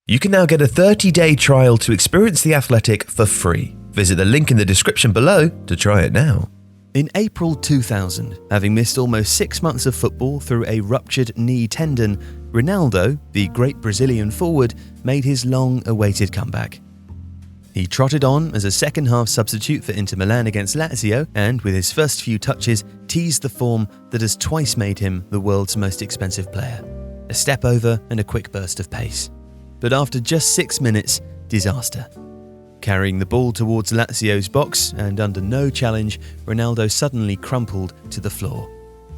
You can now get a 30-day trial to experience The Athletic for free. Visit the link in the description below to try it now. In April 2000, having missed almost 6 months of football through a ruptured knee tendon, Ronaldo, the great Brazilian forward, made his long-awaited comeback. He trotted on as a second-half substitute for Inter Milan against Lazio and, with his first few touches, teased the form that has twice made him the world's most expensive player. A step over and a quick burst of pace. But after just 6 minutes, disaster. Carrying the ball towards Lazio's box and under no challenge, Ronaldo suddenly crumpled to the floor.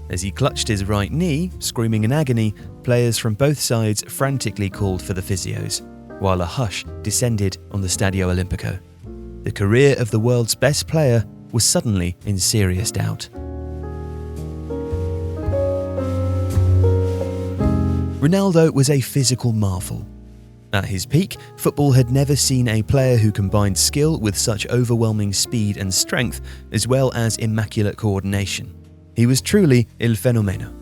As he clutched his right knee, screaming in agony, players from both sides frantically called for the physios, while a hush descended on the Stadio Olimpico. The career of the world's best player was suddenly in serious doubt. Ronaldo was a physical marvel. At his peak, football had never seen a player who combined skill with such overwhelming speed and strength, as well as immaculate coordination. He was truly il fenomeno.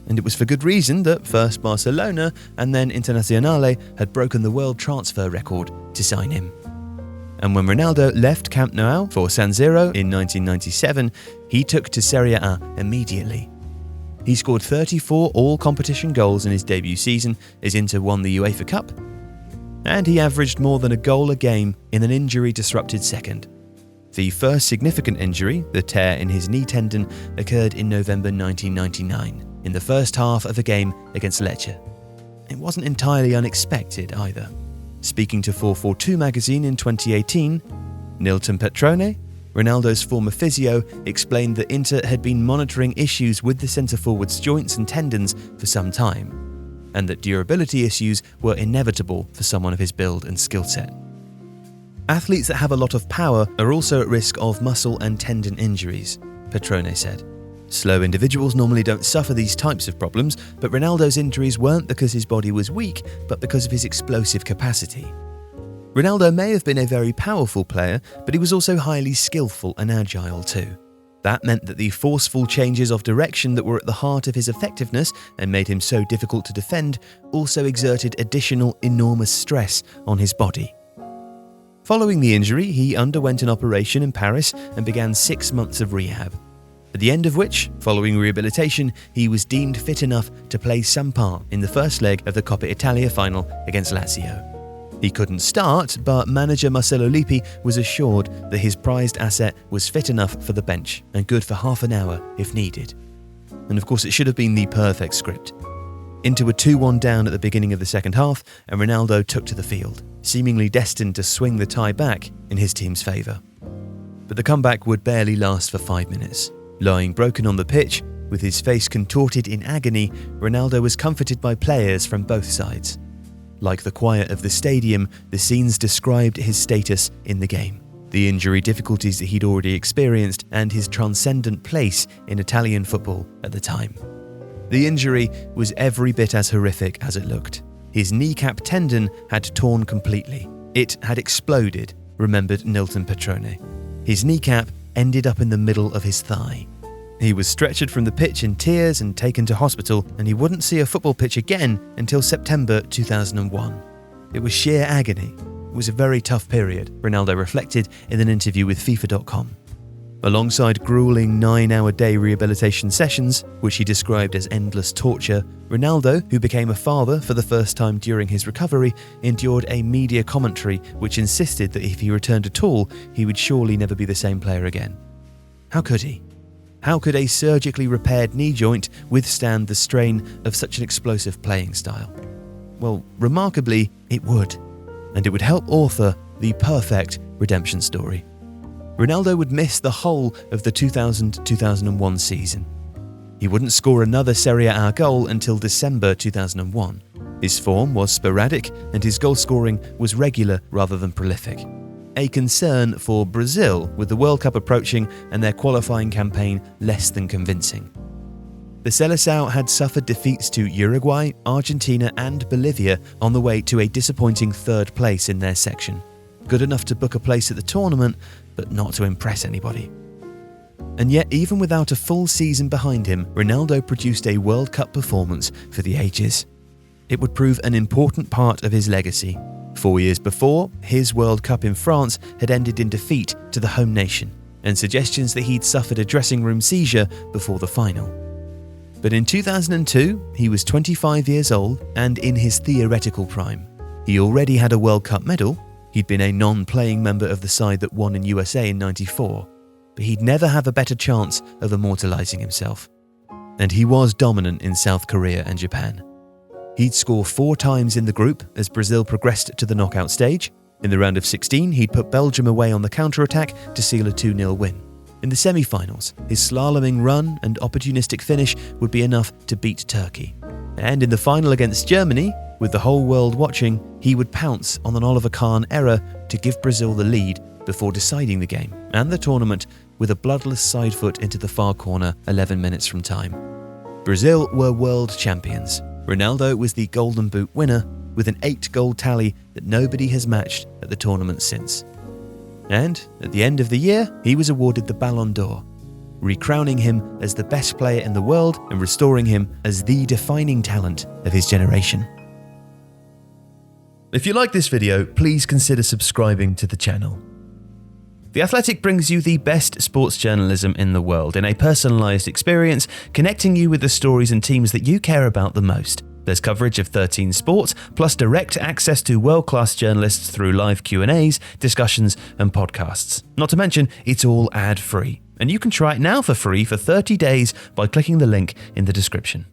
And it was for good reason that first Barcelona and then Internazionale had broken the world transfer record to sign him. And when Ronaldo left Camp Nou for San Siro in 1997, he took to Serie A immediately. He scored 34 all-competition goals in his debut season as Inter won the UEFA Cup, and he averaged more than a goal a game in an injury-disrupted second. The first significant injury, the tear in his knee tendon, occurred in November 1999, in the first half of a game against Lecce. It wasn't entirely unexpected either. Speaking to 442 magazine in 2018, Nilton Petrone, Ronaldo's former physio, explained that Inter had been monitoring issues with the centre-forward's joints and tendons for some time, and that durability issues were inevitable for someone of his build and skill set. Athletes that have a lot of power are also at risk of muscle and tendon injuries, Petrone said. Slow individuals normally don't suffer these types of problems, but Ronaldo's injuries weren't because his body was weak, but because of his explosive capacity. Ronaldo may have been a very powerful player, but he was also highly skillful and agile too. That meant that the forceful changes of direction that were at the heart of his effectiveness and made him so difficult to defend also exerted additional enormous stress on his body. Following the injury, he underwent an operation in Paris and began 6 months of rehab, at the end of which, following rehabilitation, he was deemed fit enough to play some part in the first leg of the Coppa Italia final against Lazio. He couldn't start, but manager Marcelo Lippi was assured that his prized asset was fit enough for the bench and good for half an hour if needed. And of course it should have been the perfect script. Inter were 2-1 down at the beginning of the second half, and Ronaldo took to the field, seemingly destined to swing the tie back in his team's favour. But the comeback would barely last for 5 minutes. Lying broken on the pitch, with his face contorted in agony, Ronaldo was comforted by players from both sides. Like the quiet of the stadium, the scenes described his status in the game, the injury difficulties that he'd already experienced, and his transcendent place in Italian football at the time. The injury was every bit as horrific as it looked. His kneecap tendon had torn completely. It had exploded, remembered Nilton Petrone. His kneecap ended up in the middle of his thigh. He was stretchered from the pitch in tears and taken to hospital, and he wouldn't see a football pitch again until September 2001. It was sheer agony. It was a very tough period, Ronaldo reflected in an interview with FIFA.com. Alongside grueling 9-hour-day rehabilitation sessions, which he described as endless torture, Ronaldo, who became a father for the first time during his recovery, endured a media commentary which insisted that if he returned at all, he would surely never be the same player again. How could he? How could a surgically repaired knee joint withstand the strain of such an explosive playing style? Well, remarkably, it would. And it would help author the perfect redemption story. Ronaldo would miss the whole of the 2000-2001 season. He wouldn't score another Serie A goal until December 2001. His form was sporadic and his goal scoring was regular rather than prolific. A concern for Brazil, with the World Cup approaching and their qualifying campaign less than convincing. The Seleção had suffered defeats to Uruguay, Argentina and Bolivia on the way to a disappointing third place in their section. Good enough to book a place at the tournament, but not to impress anybody. And yet, even without a full season behind him, Ronaldo produced a World Cup performance for the ages. It would prove an important part of his legacy. 4 years before, his World Cup in France had ended in defeat to the home nation, and suggestions that he'd suffered a dressing room seizure before the final. But in 2002, he was 25 years old and in his theoretical prime. He already had a World Cup medal. He'd been a non-playing member of the side that won in USA in '94, but he'd never have a better chance of immortalising himself. And he was dominant in South Korea and Japan. He'd score 4 times in the group as Brazil progressed to the knockout stage. In the round of 16, he'd put Belgium away on the counter-attack to seal a 2-0 win. In the semi-finals, his slaloming run and opportunistic finish would be enough to beat Turkey. And in the final against Germany, with the whole world watching, he would pounce on an Oliver Kahn error to give Brazil the lead before deciding the game and the tournament with a bloodless side foot into the far corner 11 minutes from time. Brazil were world champions. Ronaldo was the Golden Boot winner with an 8-goal tally that nobody has matched at the tournament since. And at the end of the year, he was awarded the Ballon d'Or, recrowning him as the best player in the world and restoring him as the defining talent of his generation. If you like this video, please consider subscribing to the channel. The Athletic brings you the best sports journalism in the world in a personalised experience, connecting you with the stories and teams that you care about the most. There's coverage of 13 sports, plus direct access to world-class journalists through live Q&As, discussions and podcasts. Not to mention, it's all ad-free. And you can try it now for free for 30 days by clicking the link in the description.